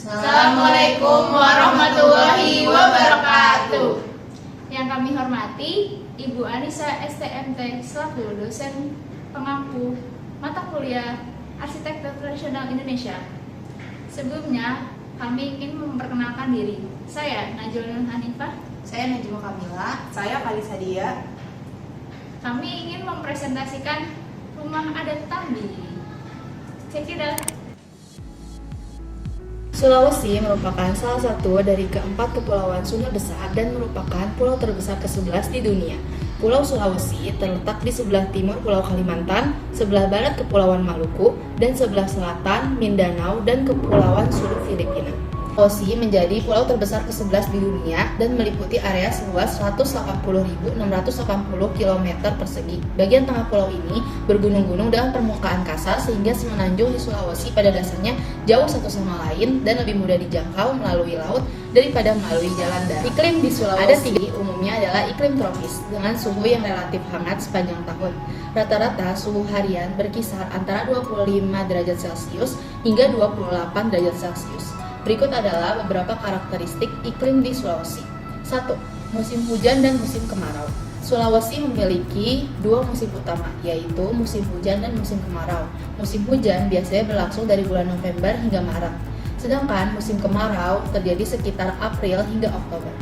Assalamualaikum warahmatullahi wabarakatuh. Yang kami hormati Ibu Anissa STMT selaku dosen pengampu mata kuliah Arsitektur Tradisional Indonesia. Sebelumnya kami ingin memperkenalkan diri. Saya Najul Hanifah. Saya Najwa Kamila. Saya Kalisa Dia. Kami ingin mempresentasikan rumah adat Tambi. Check it out. Sulawesi merupakan salah satu dari keempat kepulauan Sunda besar dan merupakan pulau terbesar ke-11 di dunia. Pulau Sulawesi terletak di sebelah timur Pulau Kalimantan, sebelah barat Kepulauan Maluku, dan sebelah selatan Mindanao dan Kepulauan Sulu Filipina. Sulawesi menjadi pulau terbesar ke-11 di dunia dan meliputi area seluas 180.680 km persegi. Bagian tengah pulau ini bergunung-gunung dengan permukaan kasar sehingga semenanjung di Sulawesi pada dasarnya jauh satu sama lain dan lebih mudah dijangkau melalui laut daripada melalui jalan darat. Iklim di Sulawesi umumnya adalah iklim tropis dengan suhu yang relatif hangat sepanjang tahun. Rata-rata suhu harian berkisar antara 25 derajat Celcius hingga 28 derajat Celcius. Berikut adalah beberapa karakteristik iklim di Sulawesi. 1. Musim hujan dan musim kemarau. Sulawesi memiliki dua musim utama, yaitu musim hujan dan musim kemarau. Musim hujan biasanya berlangsung dari bulan November hingga Maret, sedangkan musim kemarau terjadi sekitar April hingga Oktober.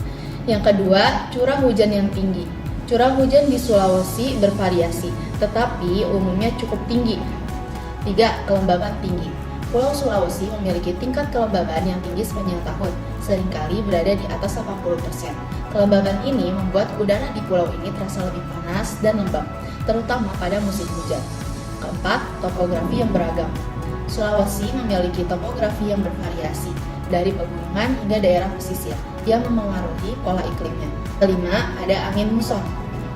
Yang kedua, curah hujan yang tinggi. Curah hujan di Sulawesi bervariasi, tetapi umumnya cukup tinggi. 3. Kelembaban tinggi. Pulau Sulawesi memiliki tingkat kelembaban yang tinggi sepanjang tahun, seringkali berada di atas 80%. Kelembaban ini membuat udara di pulau ini terasa lebih panas dan lembab, terutama pada musim hujan. Keempat, topografi yang beragam. Sulawesi memiliki topografi yang bervariasi, dari pegunungan hingga daerah pesisir, yang memengaruhi pola iklimnya. Kelima, ada angin muson.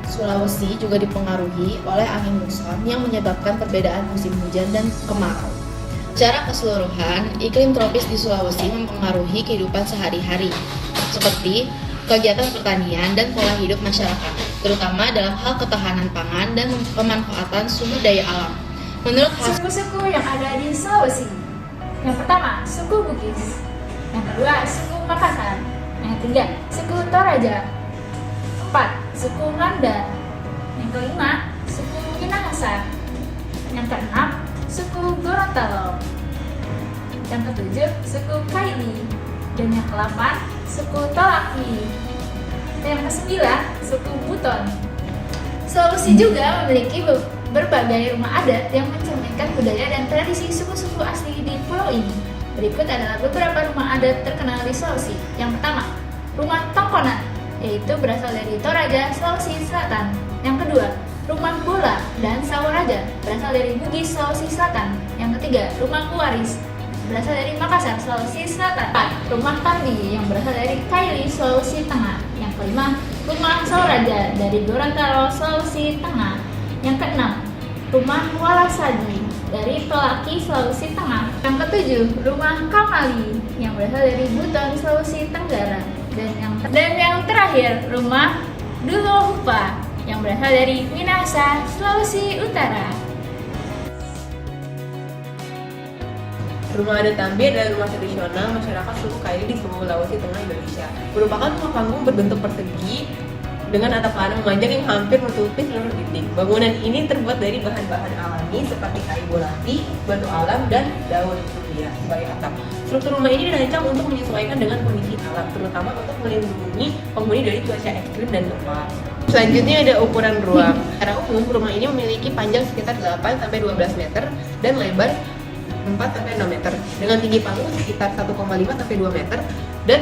Sulawesi juga dipengaruhi oleh angin muson yang menyebabkan perbedaan musim hujan dan kemarau. Secara keseluruhan, iklim tropis di Sulawesi mempengaruhi kehidupan sehari-hari, seperti kegiatan pertanian dan pola hidup masyarakat, terutama dalam hal ketahanan pangan dan pemanfaatan sumber daya alam. Menurut Suku-suku yang ada di Sulawesi. Yang pertama, suku Bugis. Yang kedua, suku Makassar. Yang ketiga, suku Toraja. 4. Suku Nganda. Yang kelima, suku Minahasa. Yang keenam, suku Gorontalo. Yang ketujuh, suku Kaili. Dan yang ke-8, suku Tolaki. Dan yang ke-9, suku Buton. Sulawesi juga memiliki berbagai rumah adat yang mencerminkan budaya dan tradisi suku-suku asli di pulau ini. Berikut adalah beberapa rumah adat terkenal di Sulawesi. Yang pertama, Rumah Tongkonan, yaitu berasal dari Toraja, Sulawesi Selatan. Yang kedua, Rumah Bola dan Sawaraja, berasal dari Bugis, Sulawesi Selatan. Yang ketiga, Rumah Kuwaris, berasal dari Makassar, Sulawesi Selatan. 4. Rumah Tambi, yang berasal dari Kaili, Sulawesi Tengah. Yang kelima, Rumah Sawaraja dari Gorontalo, Sulawesi Tengah. Yang keenam, Rumah Walasaji dari Tolaki, Sulawesi Tengah. Yang ketujuh, Rumah Kamali, yang berasal dari Buton, Sulawesi Tenggara. Dan yang terakhir, Rumah Dulohupa, yang berasal dari Minahasa, Sulawesi Utara. Rumah adat Tambi adalah rumah tradisional masyarakat suku Kaili di Sulawesi Tengah, Indonesia. Merupakan rumah panggung berbentuk persegi dengan atap tanah memanjang yang hampir menutupi seluruh dinding. Bangunan ini terbuat dari bahan-bahan alami seperti kayu bolati, batu alam, dan daun rumbia sebagai atap. Struktur rumah ini dirancang untuk menyesuaikan dengan kondisi alam, terutama untuk melindungi penghuni dari cuaca ekstrim dan gempa. Selanjutnya ada ukuran ruang. Secara umum, rumah ini memiliki panjang sekitar 8-12 meter dan lebar 4-6 meter dengan tinggi panggung sekitar 1,5-2 meter dan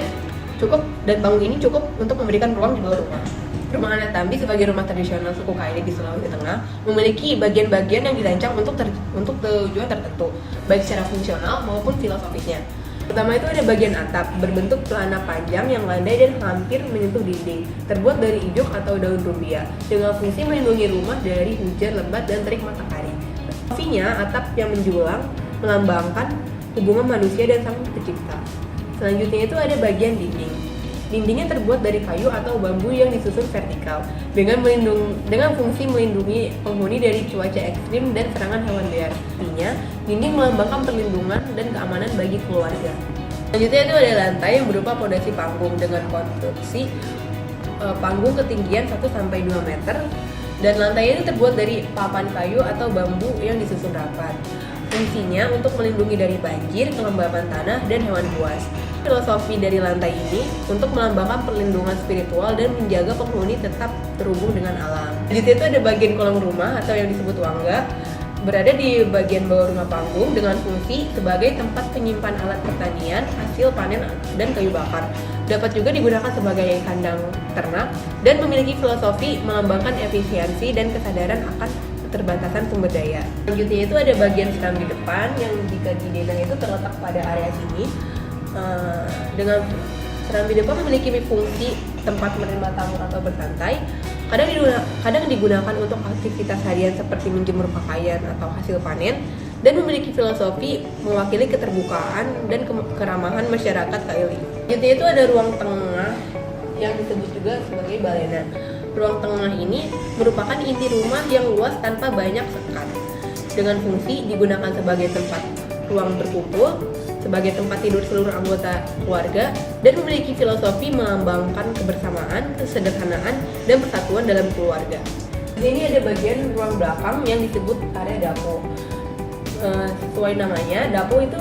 panggung ini cukup untuk memberikan ruang di bawah rumah. Rumah adat Tambi sebagai rumah tradisional suku Kaili di Sulawesi Tengah memiliki bagian-bagian yang dirancang untuk tujuan tertentu, baik secara fungsional maupun filosofisnya. Pertama itu ada bagian atap, berbentuk celana panjang yang landai dan hampir menyentuh dinding, terbuat dari ijuk atau daun rumbia, dengan fungsi melindungi rumah dari hujan lebat dan terik matahari. Filosofinya, atap yang menjulang melambangkan hubungan manusia dan sang pencipta. Selanjutnya itu ada bagian dinding. Dindingnya terbuat dari kayu atau bambu yang disusun vertikal dengan fungsi melindungi penghuni dari cuaca ekstrim dan serangan hewan liar. Artinya, dinding melambangkan perlindungan dan keamanan bagi keluarga. Selanjutnya itu ada lantai yang berupa pondasi panggung dengan konstruksi panggung ketinggian 1-2 meter, dan lantainya itu terbuat dari papan kayu atau bambu yang disusun rapat. Fungsinya untuk melindungi dari banjir, kelembapan tanah, dan hewan buas. Filosofi dari lantai ini untuk melambangkan perlindungan spiritual dan menjaga penghuni tetap terhubung dengan alam. Selanjutnya itu ada bagian kolong rumah atau yang disebut wangga, berada di bagian bawah rumah panggung dengan fungsi sebagai tempat penyimpan alat pertanian, hasil panen, dan kayu bakar. Dapat juga digunakan sebagai kandang ternak dan memiliki filosofi melambangkan efisiensi dan kesadaran akan keterbatasan sumber daya. Selanjutnya itu ada bagian serambi depan yang jika di Denang itu terletak pada area sini. Dengan serambi depan memiliki fungsi tempat menerima tamu atau bersantai. Kadang digunakan untuk aktivitas harian seperti menjemur pakaian atau hasil panen, dan memiliki filosofi mewakili keterbukaan dan keramahan masyarakat Kaili. Jadi itu ada ruang tengah yang disebut juga sebagai balena. Ruang tengah ini merupakan inti rumah yang luas tanpa banyak sekat, dengan fungsi digunakan sebagai tempat ruang berkumpul, sebagai tempat tidur seluruh anggota keluarga, dan memiliki filosofi melambangkan kebersamaan, kesederhanaan, dan persatuan dalam keluarga. Di sini ada bagian ruang belakang yang disebut area dapur. Sesuai namanya, dapur itu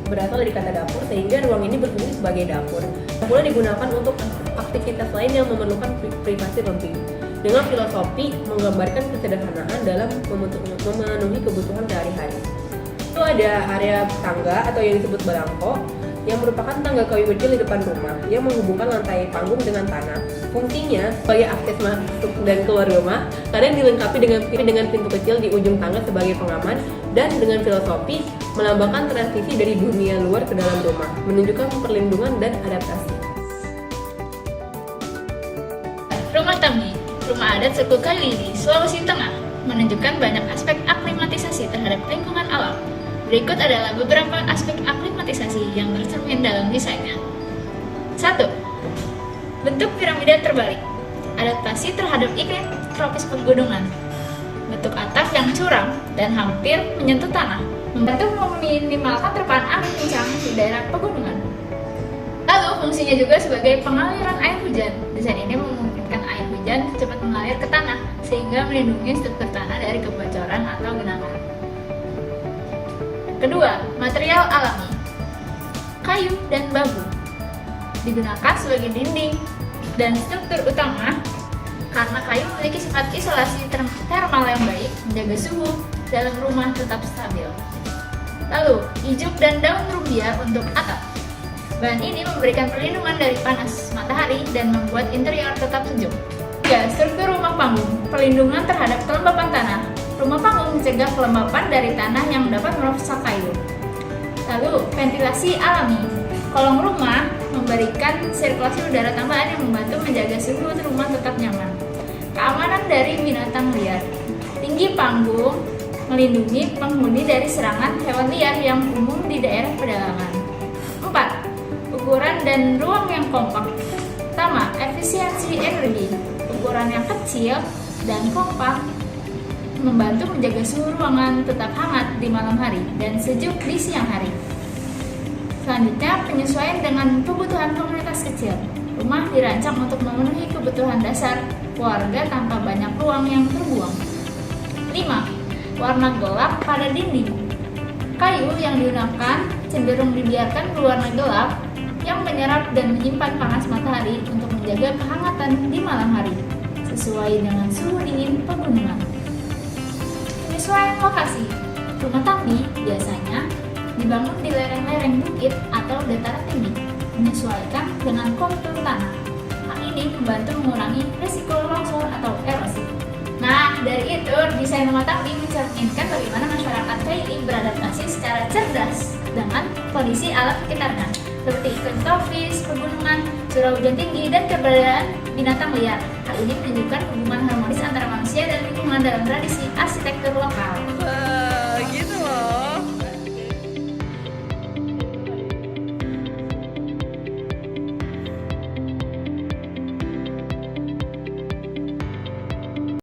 berasal dari kata dapur, sehingga ruang ini berfungsi sebagai dapur. Dapur digunakan untuk aktivitas lain yang memerlukan privasi lebih, dengan filosofi menggambarkan kesederhanaan dalam memenuhi kebutuhan sehari-hari. Itu ada area tangga atau yang disebut balangko, yang merupakan tangga kayu kecil di depan rumah yang menghubungkan lantai panggung dengan tanah. Fungsinya sebagai akses masuk dan keluar rumah, kadang dilengkapi dengan pintu kecil di ujung tangga sebagai pengaman, dan dengan filosofi melambangkan transisi dari dunia luar ke dalam rumah, menunjukkan perlindungan dan adaptasi. Rumah Tambi, rumah adat suku Kaili, Sulawesi Tengah, menunjukkan banyak aspek aklimatisasi terhadap lingkungan alam. Berikut adalah beberapa aspek aklimatisasi yang tercermin dalam desainnya. 1. Bentuk piramida terbalik. Adaptasi terhadap iklim tropis pegunungan. Bentuk atap yang curam dan hampir menyentuh tanah, membantu meminimalkan terpaan angin kencang di daerah pegunungan. Lalu fungsinya juga sebagai pengaliran air hujan. Desain ini memungkinkan air hujan cepat mengalir ke tanah, sehingga melindungi struktur tanah dari kebocoran atau genangan. Kedua, material alami. Kayu dan bambu digunakan sebagai dinding dan struktur utama karena kayu memiliki sifat isolasi termal yang baik, menjaga suhu dalam rumah tetap stabil. Lalu, ijuk dan daun rumbia untuk atap. Bahan ini memberikan perlindungan dari panas matahari dan membuat interior tetap sejuk. 3. Struktur rumah panggung. Perlindungan terhadap kelembapan tanah. Rumah panggung mencegah kelembapan dari tanah yang dapat merusak kayu. Lalu, ventilasi alami. Kolong rumah memberikan sirkulasi udara tambahan yang membantu menjaga suhu rumah tetap nyaman. Keamanan dari binatang liar. Tinggi panggung melindungi penghuni dari serangan hewan liar yang umum di daerah pedalaman. 4. Ukuran dan ruang yang kompak. Pertama, efisiensi energi. Ukuran yang kecil dan kompak membantu menjaga suhu ruangan tetap hangat di malam hari dan sejuk di siang hari. Selanjutnya, penyesuaian dengan kebutuhan komunitas kecil. Rumah dirancang untuk memenuhi kebutuhan dasar keluarga tanpa banyak ruang yang terbuang. 5. Warna gelap pada dinding. Kayu yang digunakan cenderung dibiarkan berwarna gelap yang menyerap dan menyimpan panas matahari untuk menjaga kehangatan di malam hari, sesuai dengan suhu dingin pegunungan. Penyesuaian lokasi. Rumah Tambi biasanya dibangun di lereng-lereng bukit atau dataran tinggi, menyesuaikan dengan kontur tanah. Hal ini membantu mengurangi risiko longsor atau erosi. Nah, dari itu, desain rumah Tambi mencerminkan bagaimana masyarakat Kaili beradaptasi secara cerdas dengan kondisi alam sekitarnya, seperti iklim tropis, pegunungan, curah hujan tinggi, dan keberadaan binatang liar. Hal ini menunjukkan hubungan harmonis antara manusia dan lingkungan dalam tradisi arsitektur lokal.